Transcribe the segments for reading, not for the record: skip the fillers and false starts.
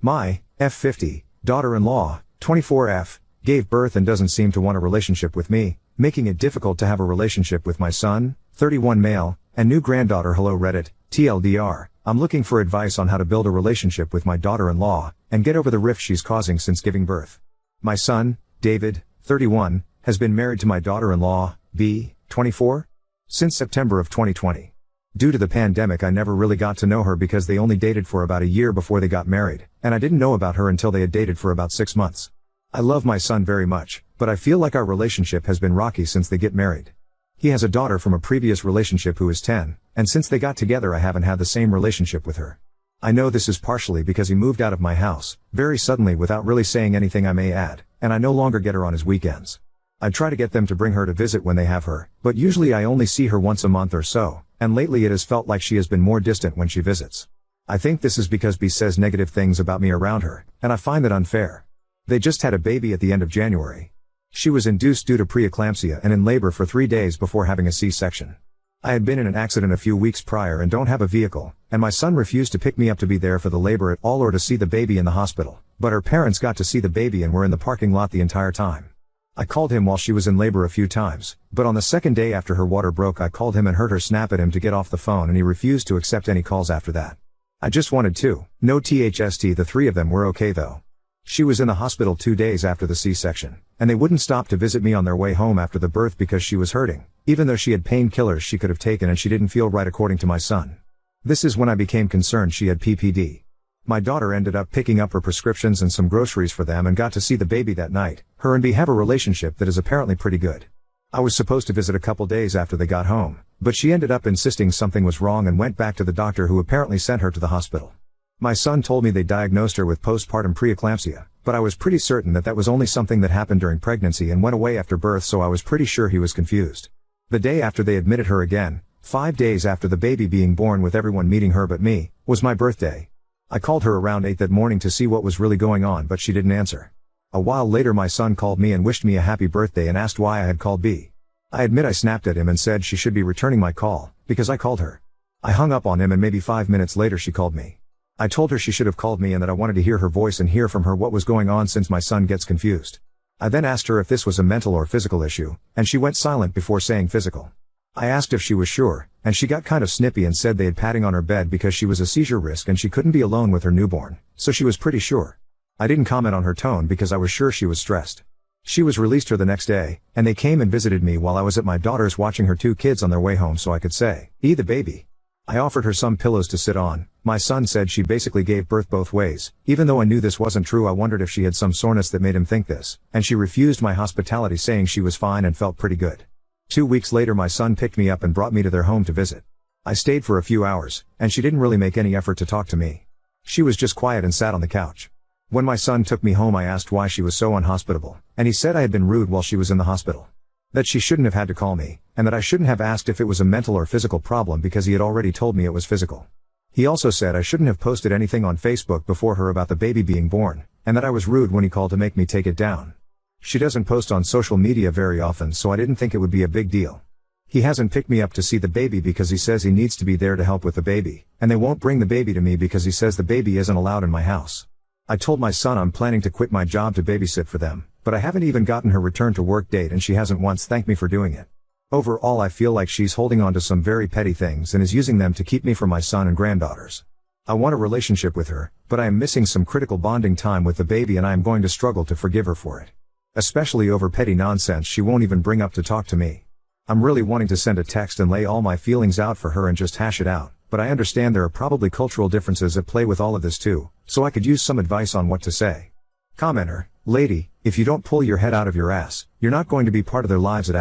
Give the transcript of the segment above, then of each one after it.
My F50 daughter-in-law, 24F, gave birth and doesn't seem to want a relationship with me, making it difficult to have a relationship with my son, 31 male, and new granddaughter. Hello Reddit, TLDR, I'm looking for advice on how to build a relationship with my daughter-in-law, and get over the rift she's causing since giving birth. My son, David, 31, has been married to my daughter-in-law, B, 24, since September of 2020. Due to the pandemic I never really got to know her because they only dated for about a year before they got married, and I didn't know about her until they had dated for about 6 months. I love my son very much, but I feel like our relationship has been rocky since they get married. He has a daughter from a previous relationship who is 10, and since they got together I haven't had the same relationship with her. I know this is partially because he moved out of my house, very suddenly without really saying anything I may add, and I no longer get her on his weekends. I try to get them to bring her to visit when they have her, but usually I only see her once a month or so, and lately it has felt like she has been more distant when she visits. I think this is because B says negative things about me around her, and I find that unfair. They just had a baby at the end of January. She was induced due to preeclampsia and in labor for 3 days before having a C-section. I had been in an accident a few weeks prior and don't have a vehicle, and my son refused to pick me up to be there for the labor at all or to see the baby in the hospital, but her parents got to see the baby and were in the parking lot the entire time. I called him while she was in labor a few times, but on the second day after her water broke I called him and heard her snap at him to get off the phone and he refused to accept any calls after that. I just wanted to know THST. The 3 of them were okay though. She was in the hospital 2 days after the C-section, and they wouldn't stop to visit me on their way home after the birth because she was hurting, even though she had painkillers she could have taken and she didn't feel right according to my son. This is when I became concerned she had PPD. My daughter ended up picking up her prescriptions and some groceries for them and got to see the baby that night. Her and B have a relationship that is apparently pretty good. I was supposed to visit a couple days after they got home, but she ended up insisting something was wrong and went back to the doctor who apparently sent her to the hospital. My son told me they diagnosed her with postpartum preeclampsia, but I was pretty certain that that was only something that happened during pregnancy and went away after birth, so I was pretty sure he was confused. The day after they admitted her again, 5 days after the baby being born with everyone meeting her but me, was my birthday. I called her around 8 that morning to see what was really going on but she didn't answer. A while later my son called me and wished me a happy birthday and asked why I had called B. I admit I snapped at him and said she should be returning my call, because I called her. I hung up on him and maybe 5 minutes later she called me. I told her she should have called me and that I wanted to hear her voice and hear from her what was going on since my son gets confused. I then asked her if this was a mental or physical issue, and she went silent before saying physical. I asked if she was sure, and she got kind of snippy and said they had padding on her bed because she was a seizure risk and she couldn't be alone with her newborn, so she was pretty sure. I didn't comment on her tone because I was sure she was stressed. She was released her the next day, and they came and visited me while I was at my daughter's watching her 2 kids on their way home so I could say, the baby. I offered her some pillows to sit on. My son said she basically gave birth both ways. Even though I knew this wasn't true, I wondered if she had some soreness that made him think this, and she refused my hospitality saying she was fine and felt pretty good. 2 weeks later my son picked me up and brought me to their home to visit. I stayed for a few hours, and she didn't really make any effort to talk to me. She was just quiet and sat on the couch. When my son took me home I asked why she was so unhospitable, and he said I had been rude while she was in the hospital. That she shouldn't have had to call me, and that I shouldn't have asked if it was a mental or physical problem because he had already told me it was physical. He also said I shouldn't have posted anything on Facebook before her about the baby being born, and that I was rude when he called to make me take it down. She doesn't post on social media very often, so I didn't think it would be a big deal. He hasn't picked me up to see the baby because he says he needs to be there to help with the baby, and they won't bring the baby to me because he says the baby isn't allowed in my house. I told my son I'm planning to quit my job to babysit for them, but I haven't even gotten her return to work date and she hasn't once thanked me for doing it. Overall I feel like she's holding on to some very petty things and is using them to keep me from my son and granddaughters. I want a relationship with her, but I am missing some critical bonding time with the baby and I am going to struggle to forgive her for it. Especially over petty nonsense she won't even bring up to talk to me. I'm really wanting to send a text and lay all my feelings out for her and just hash it out, but I understand there are probably cultural differences at play with all of this too, so I could use some advice on what to say. Commenter, lady, if you don't pull your head out of your ass, you're not going to be part of their lives at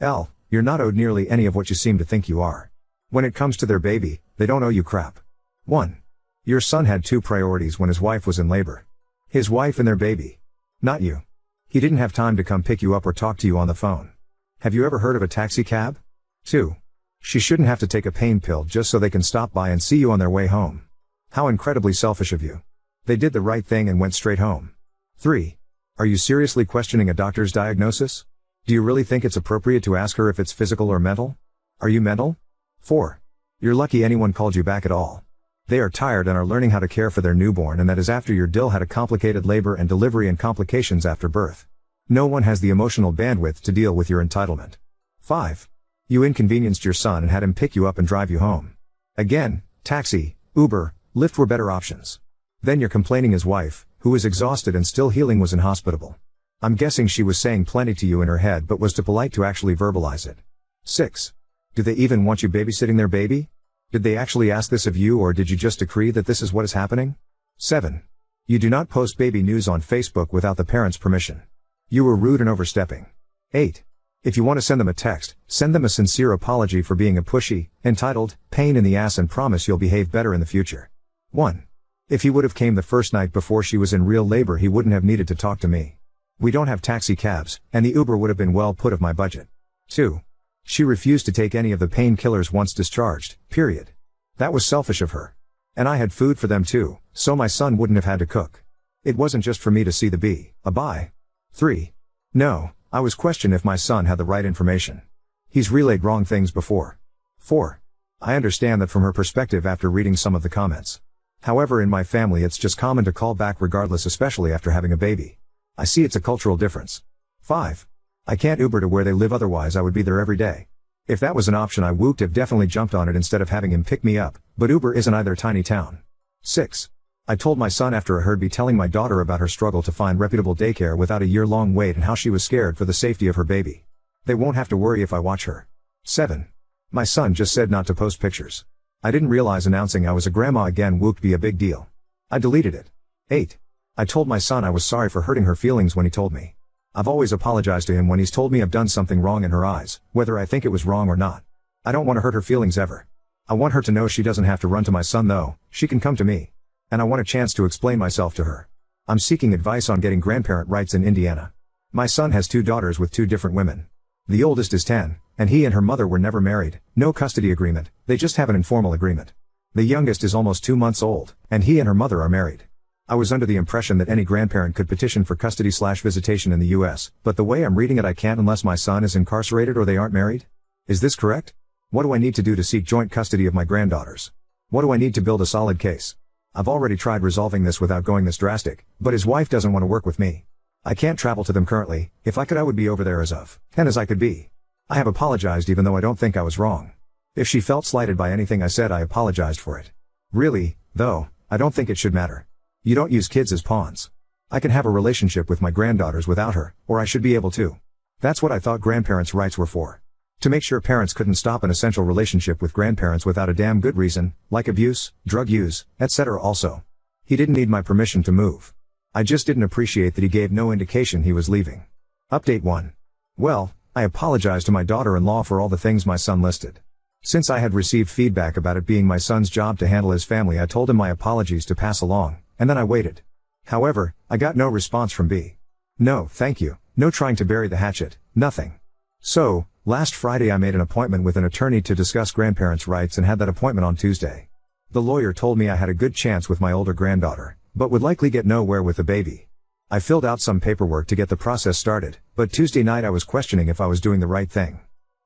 all. You're not owed nearly any of what you seem to think you are. When it comes to their baby, they don't owe you crap. 1. Your son had 2 priorities when his wife was in labor. His wife and their baby. Not you. He didn't have time to come pick you up or talk to you on the phone. Have you ever heard of a taxi cab? 2. She shouldn't have to take a pain pill just so they can stop by and see you on their way home. How incredibly selfish of you. They did the right thing and went straight home. 3. Are you seriously questioning a doctor's diagnosis? Do you really think it's appropriate to ask her if it's physical or mental? Are you mental? 4. You're lucky anyone called you back at all. They are tired and are learning how to care for their newborn, and that is after your dill had a complicated labor and delivery and complications after birth. No one has the emotional bandwidth to deal with your entitlement. 5. You inconvenienced your son and had him pick you up and drive you home. Again, taxi, Uber, Lyft were better options. Then your complaining his wife, who is exhausted and still healing, was inhospitable. I'm guessing she was saying plenty to you in her head but was too polite to actually verbalize it. 6. Do they even want you babysitting their baby? Did they actually ask this of you, or did you just decree that this is what is happening? 7. You do not post baby news on Facebook without the parents' permission. You were rude and overstepping. 8. If you want to send them a text, send them a sincere apology for being a pushy, entitled, pain in the ass, and promise you'll behave better in the future. 1. If he would have came the first night before she was in real labor, he wouldn't have needed to talk to me. We don't have taxi cabs, and the Uber would have been well put of my budget. 2. She refused to take any of the painkillers once discharged, period. That was selfish of her. And I had food for them too, so my son wouldn't have had to cook. It wasn't just for me to see the bye. 3. No, I was questioned if my son had the right information. He's relayed wrong things before. 4. I understand that from her perspective after reading some of the comments. However, in my family it's just common to call back regardless, especially after having a baby. I see it's a cultural difference. 5. I can't Uber to where they live, otherwise I would be there every day. If that was an option, I would have definitely jumped on it instead of having him pick me up, but Uber isn't either tiny town. 6. I told my son after I heard me telling my daughter about her struggle to find reputable daycare without a year-long wait and how she was scared for the safety of her baby. They won't have to worry if I watch her. 7. My son just said not to post pictures. I didn't realize announcing I was a grandma again would be a big deal. I deleted it. 8. I told my son I was sorry for hurting her feelings when he told me. I've always apologized to him when he's told me I've done something wrong in her eyes, whether I think it was wrong or not. I don't want to hurt her feelings ever. I want her to know she doesn't have to run to my son though, she can come to me. And I want a chance to explain myself to her. I'm seeking advice on getting grandparent rights in Indiana. My son has 2 daughters with 2 different women. The oldest is 10, and he and her mother were never married, no custody agreement, they just have an informal agreement. The youngest is almost 2 months old, and he and her mother are married. I was under the impression that any grandparent could petition for custody/visitation in the US, but the way I'm reading it I can't unless my son is incarcerated or they aren't married? Is this correct? What do I need to do to seek joint custody of my granddaughters? What do I need to build a solid case? I've already tried resolving this without going this drastic, but his wife doesn't want to work with me. I can't travel to them currently. If I could, I would be over there as I could be. I have apologized even though I don't think I was wrong. If she felt slighted by anything I said, I apologized for it. Really, though, I don't think it should matter. You don't use kids as pawns. I can have a relationship with my granddaughters without her, or I should be able to. That's what I thought grandparents' rights were for. To make sure parents couldn't stop an essential relationship with grandparents without a damn good reason, like abuse, drug use, etc. Also, he didn't need my permission to move. I just didn't appreciate that he gave no indication he was leaving. Update 1. Well, I apologized to my daughter-in-law for all the things my son listed. Since I had received feedback about it being my son's job to handle his family, I told him my apologies to pass along, and then I waited. However, I got no response from B. No, thank you, no trying to bury the hatchet, nothing. So, last Friday I made an appointment with an attorney to discuss grandparents' rights and had that appointment on Tuesday. The lawyer told me I had a good chance with my older granddaughter, but would likely get nowhere with the baby. I filled out some paperwork to get the process started, but Tuesday night I was questioning if I was doing the right thing.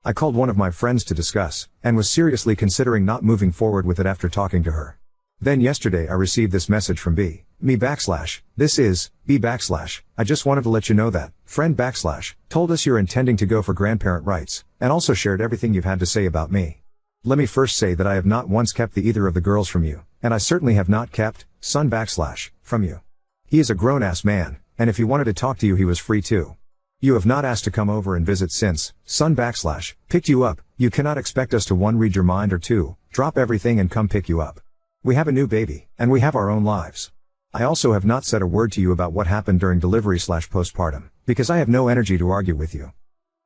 I called one of my friends to discuss, and was seriously considering not moving forward with it after talking to her. Then yesterday I received this message from B. This is, B /, I just wanted to let you know that, friend / told us you're intending to go for grandparent rights, and also shared everything you've had to say about me. Let me first say that I have not once kept either of the girls from you, and I certainly have not kept, son / from you. He is a grown-ass man, and if he wanted to talk to you he was free to. You have not asked to come over and visit since, son / picked you up. You cannot expect us to 1 read your mind or 2, drop everything and come pick you up. We have a new baby, and we have our own lives. I also have not said a word to you about what happened during delivery / postpartum, because I have no energy to argue with you.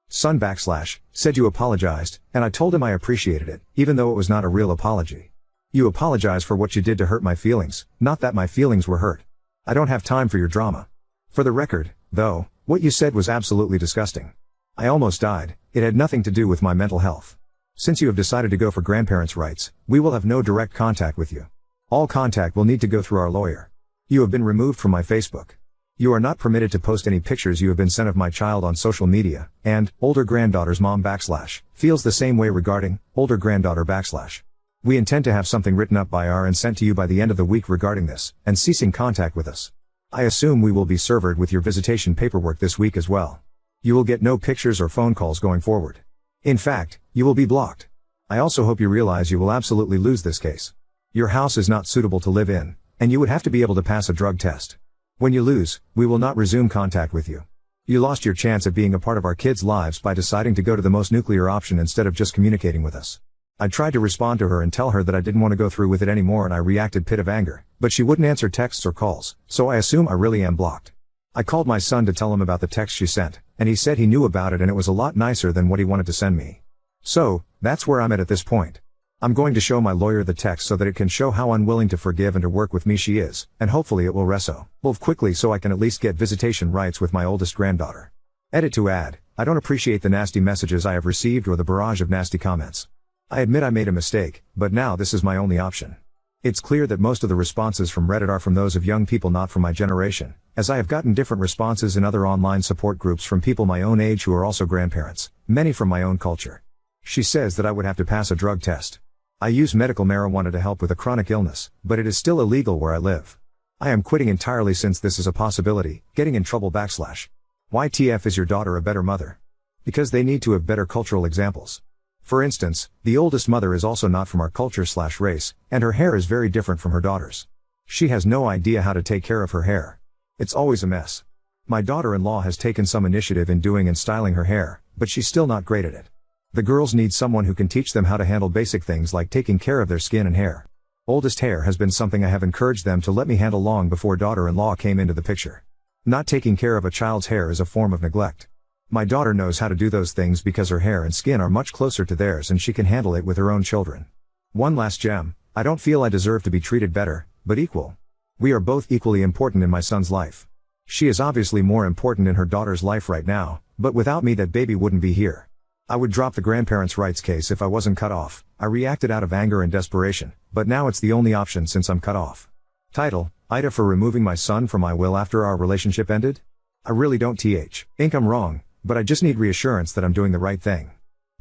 Son / said you apologized, and I told him I appreciated it, even though it was not a real apology. You apologized for what you did to hurt my feelings, not that my feelings were hurt. I don't have time for your drama. For the record, though, what you said was absolutely disgusting. I almost died. It had nothing to do with my mental health. Since you have decided to go for grandparents' rights, we will have no direct contact with you. All contact will need to go through our lawyer. You have been removed from my Facebook. You are not permitted to post any pictures you have been sent of my child on social media, and, older granddaughter's mom / feels the same way regarding, older granddaughter /. We intend to have something written up by our and sent to you by the end of the week regarding this, and ceasing contact with us. I assume we will be served with your visitation paperwork this week as well. You will get no pictures or phone calls going forward. In fact, you will be blocked. I also hope you realize you will absolutely lose this case. Your house is not suitable to live in, and you would have to be able to pass a drug test. When you lose, we will not resume contact with you. You lost your chance at being a part of our kids' lives by deciding to go to the most nuclear option instead of just communicating with us. I tried to respond to her and tell her that I didn't want to go through with it anymore, and I reacted pit of anger, but she wouldn't answer texts or calls, so I assume I really am blocked. I called my son to tell him about the text she sent, and he said he knew about it and it was a lot nicer than what he wanted to send me. So, that's where I'm at this point. I'm going to show my lawyer the text so that it can show how unwilling to forgive and to work with me she is, and hopefully it will resolve quickly so I can at least get visitation rights with my oldest granddaughter. Edit to add, I don't appreciate the nasty messages I have received or the barrage of nasty comments. I admit I made a mistake, but now this is my only option. It's clear that most of the responses from Reddit are from those of young people not from my generation, as I have gotten different responses in other online support groups from people my own age who are also grandparents, many from my own culture. She says that I would have to pass a drug test. I use medical marijuana to help with a chronic illness, but it is still illegal where I live. I am quitting entirely since this is a possibility, getting in trouble / YTF is your daughter a better mother? Because they need to have better cultural examples. For instance, the oldest mother is also not from our culture / race, and her hair is very different from her daughter's. She has no idea how to take care of her hair. It's always a mess. My daughter-in-law has taken some initiative in doing and styling her hair, but she's still not great at it. The girls need someone who can teach them how to handle basic things like taking care of their skin and hair. Oldest hair has been something I have encouraged them to let me handle long before daughter-in-law came into the picture. Not taking care of a child's hair is a form of neglect. My daughter knows how to do those things because her hair and skin are much closer to theirs and she can handle it with her own children. One last gem, I don't feel I deserve to be treated better, but equal. We are both equally important in my son's life. She is obviously more important in her daughter's life right now, but without me that baby wouldn't be here. I would drop the grandparents' rights case if I wasn't cut off. I reacted out of anger and desperation, but now it's the only option since I'm cut off. Title, Ida for removing my son from my will after our relationship ended? I really don't think I'm wrong, but I just need reassurance that I'm doing the right thing.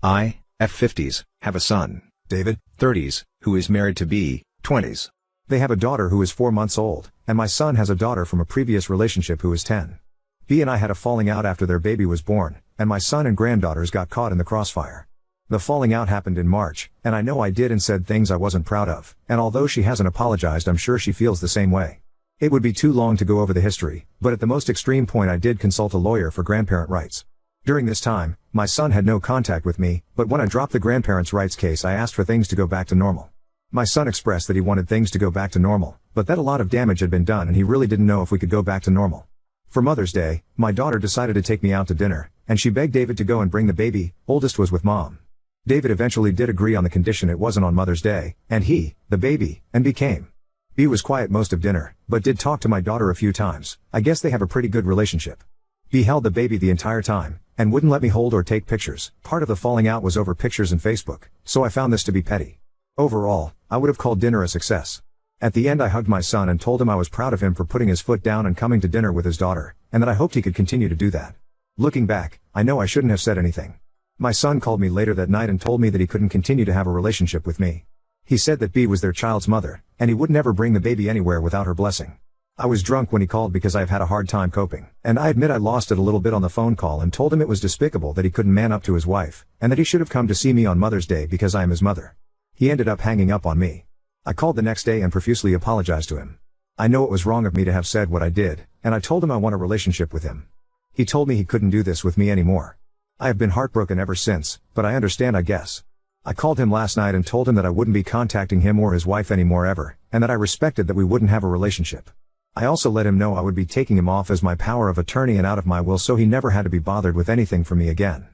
I, F50s, have a son, David, 30s, who is married to B, 20s. They have a daughter who is 4 months old, and my son has a daughter from a previous relationship who is 10. B and I had a falling out after their baby was born, and my son and granddaughters got caught in the crossfire. The falling out happened in March, and I know I did and said things I wasn't proud of, and although she hasn't apologized, I'm sure she feels the same way. It would be too long to go over the history, but at the most extreme point I did consult a lawyer for grandparent rights. During this time, my son had no contact with me, but when I dropped the grandparents' rights case I asked for things to go back to normal. My son expressed that he wanted things to go back to normal, but that a lot of damage had been done and he really didn't know if we could go back to normal. For Mother's Day, my daughter decided to take me out to dinner, and she begged David to go and bring the baby. Oldest was with mom. David eventually did agree on the condition it wasn't on Mother's Day, and he, the baby, and B came. B was quiet most of dinner, but did talk to my daughter a few times. I guess they have a pretty good relationship. B held the baby the entire time, and wouldn't let me hold or take pictures. Part of the falling out was over pictures and Facebook, so I found this to be petty. Overall, I would have called dinner a success. At the end I hugged my son and told him I was proud of him for putting his foot down and coming to dinner with his daughter, and that I hoped he could continue to do that. Looking back, I know I shouldn't have said anything. My son called me later that night and told me that he couldn't continue to have a relationship with me. He said that B was their child's mother, and he would never bring the baby anywhere without her blessing. I was drunk when he called because I've had a hard time coping, and I admit I lost it a little bit on the phone call and told him it was despicable that he couldn't man up to his wife, and that he should have come to see me on Mother's Day because I am his mother. He ended up hanging up on me. I called the next day and profusely apologized to him. I know it was wrong of me to have said what I did, and I told him I want a relationship with him. He told me he couldn't do this with me anymore. I have been heartbroken ever since, but I understand I guess. I called him last night and told him that I wouldn't be contacting him or his wife anymore ever, and that I respected that we wouldn't have a relationship. I also let him know I would be taking him off as my power of attorney and out of my will so he never had to be bothered with anything from me again.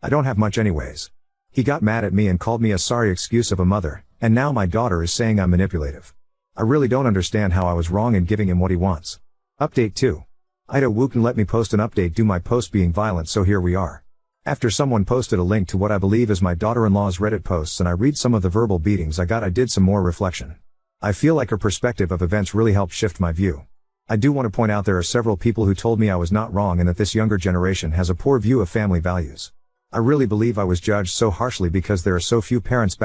I don't have much anyways. He got mad at me and called me a sorry excuse of a mother, and now my daughter is saying I'm manipulative. I really don't understand how I was wrong in giving him what he wants. Update 2. Ida wouldn't let me post an update due my post being violent, so here we are. After someone posted a link to what I believe is my daughter-in-law's Reddit posts and I read some of the verbal beatings I got, I did some more reflection. I feel like her perspective of events really helped shift my view. I do want to point out there are several people who told me I was not wrong and that this younger generation has a poor view of family values. I really believe I was judged so harshly because there are so few parents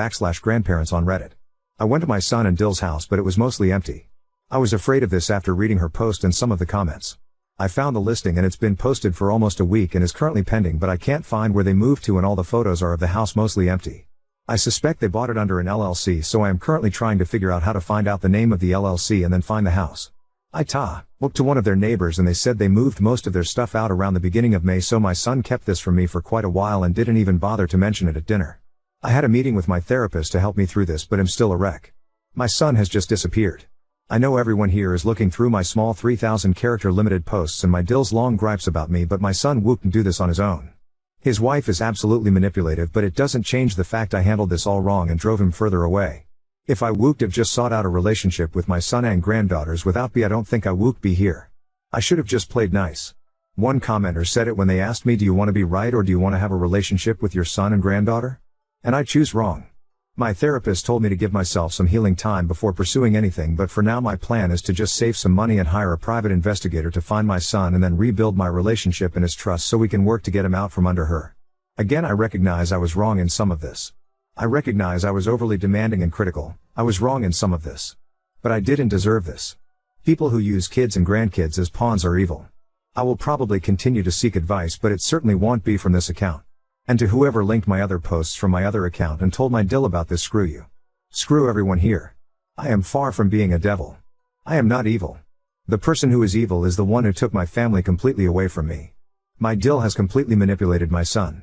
/ grandparents on Reddit. I went to my son and Dill's house but it was mostly empty. I was afraid of this after reading her post and some of the comments. I found the listing and it's been posted for almost a week and is currently pending, but I can't find where they moved to and all the photos are of the house mostly empty. I suspect they bought it under an LLC, so I am currently trying to figure out how to find out the name of the LLC and then find the house. I spoke to one of their neighbors and they said they moved most of their stuff out around the beginning of May, so my son kept this from me for quite a while and didn't even bother to mention it at dinner. I had a meeting with my therapist to help me through this but am still a wreck. My son has just disappeared. I know everyone here is looking through my small 3,000 character limited posts and my Dill's long gripes about me, but my son wouldn't do this on his own. His wife is absolutely manipulative, but it doesn't change the fact I handled this all wrong and drove him further away. If I would have just sought out a relationship with my son and granddaughters without I don't think I would be here. I should have just played nice. One commenter said it when they asked me, do you want to be right or do you want to have a relationship with your son and granddaughter? And I choose wrong. My therapist told me to give myself some healing time before pursuing anything, but for now my plan is to just save some money and hire a private investigator to find my son and then rebuild my relationship and his trust so we can work to get him out from under her. Again, I recognize I was wrong in some of this. I recognize I was overly demanding and critical. I was wrong in some of this. But I didn't deserve this. People who use kids and grandkids as pawns are evil. I will probably continue to seek advice, but it certainly won't be from this account. And to whoever linked my other posts from my other account and told my Dill about this, screw you. Screw everyone here. I am far from being a devil. I am not evil. The person who is evil is the one who took my family completely away from me. My Dill has completely manipulated my son.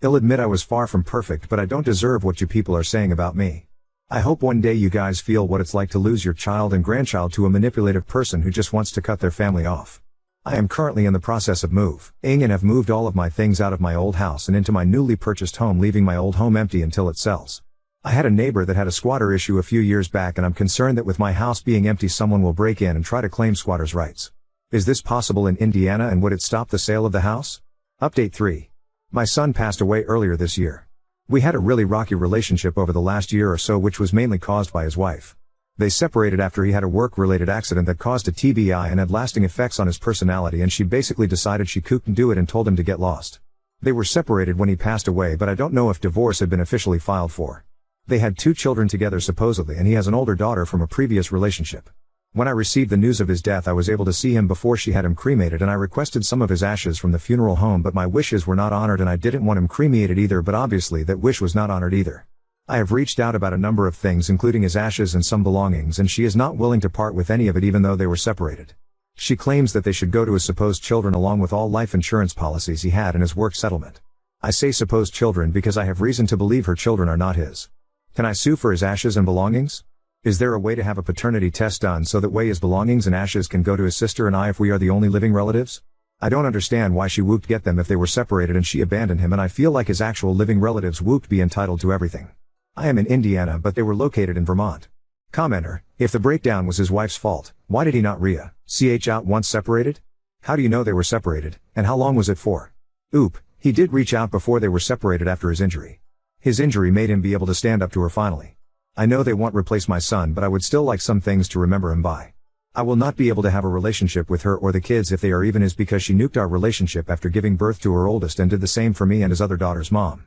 I'll admit I was far from perfect, but I don't deserve what you people are saying about me. I hope one day you guys feel what it's like to lose your child and grandchild to a manipulative person who just wants to cut their family off. I am currently in the process of moving and have moved all of my things out of my old house and into my newly purchased home, leaving my old home empty until it sells. I had a neighbor that had a squatter issue a few years back and I'm concerned that with my house being empty someone will break in and try to claim squatters' rights. Is this possible in Indiana and would it stop the sale of the house? Update 3. My son passed away earlier this year. We had a really rocky relationship over the last year or so, which was mainly caused by his wife. They separated after he had a work-related accident that caused a TBI and had lasting effects on his personality, and she basically decided she couldn't do it and told him to get lost. They were separated when he passed away, but I don't know if divorce had been officially filed for. They had 2 children together supposedly, and he has an older daughter from a previous relationship. When I received the news of his death, I was able to see him before she had him cremated, and I requested some of his ashes from the funeral home, but my wishes were not honored and I didn't want him cremated either, but obviously that wish was not honored either. I have reached out about a number of things including his ashes and some belongings, and she is not willing to part with any of it even though they were separated. She claims that they should go to his supposed children along with all life insurance policies he had and his work settlement. I say supposed children because I have reason to believe her children are not his. Can I sue for his ashes and belongings? Is there a way to have a paternity test done so that way his belongings and ashes can go to his sister and I if we are the only living relatives? I don't understand why she whooped get them if they were separated and she abandoned him, and I feel like his actual living relatives whooped be entitled to everything. I am in Indiana but they were located in Vermont. Commenter, if the breakdown was his wife's fault, why did he not reach out once separated? How do you know they were separated, and how long was it for? He did reach out before they were separated after his injury. His injury made him be able to stand up to her finally. I know they won't replace my son, but I would still like some things to remember him by. I will not be able to have a relationship with her or the kids if they are even his, because she nuked our relationship after giving birth to her oldest and did the same for me and his other daughter's mom.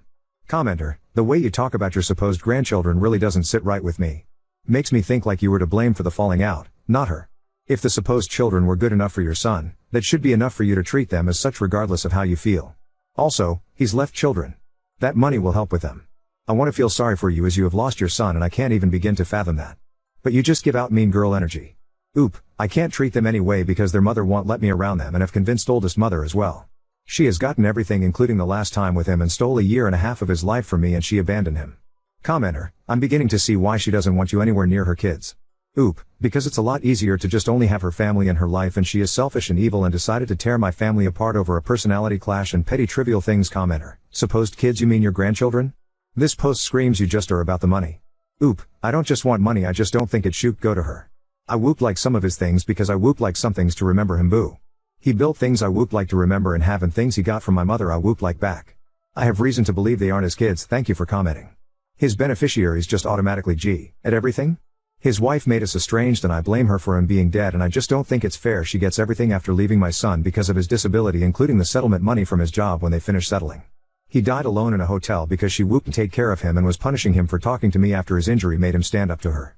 Commenter, the way you talk about your supposed grandchildren really doesn't sit right with me. Makes me think like you were to blame for the falling out, not her. If the supposed children were good enough for your son, that should be enough for you to treat them as such regardless of how you feel. Also, he's left children. That money will help with them. I want to feel sorry for you as you have lost your son, and I can't even begin to fathom that. But you just give out mean girl energy. I can't treat them anyway because their mother won't let me around them and have convinced oldest mother as well. She has gotten everything including the last time with him and stole 1.5 years of his life from me, and she abandoned him. Commenter, I'm beginning to see why she doesn't want you anywhere near her kids. Because it's a lot easier to just only have her family in her life, and she is selfish and evil and decided to tear my family apart over a personality clash and petty trivial things. Commenter, supposed kids, you mean your grandchildren? This post screams you just are about the money. I don't just want money, I just don't think it should go to her. I whoop like some of his things because I whoop like some things to remember him. He built things I whoop like to remember and have, and things he got from my mother I whoop like back. I have reason to believe they aren't his kids. Thank you for commenting. His beneficiaries just automatically at everything? His wife made us estranged and I blame her for him being dead, and I just don't think it's fair she gets everything after leaving my son because of his disability, including the settlement money from his job when they finish settling. He died alone in a hotel because she whooped and take care of him and was punishing him for talking to me after his injury made him stand up to her.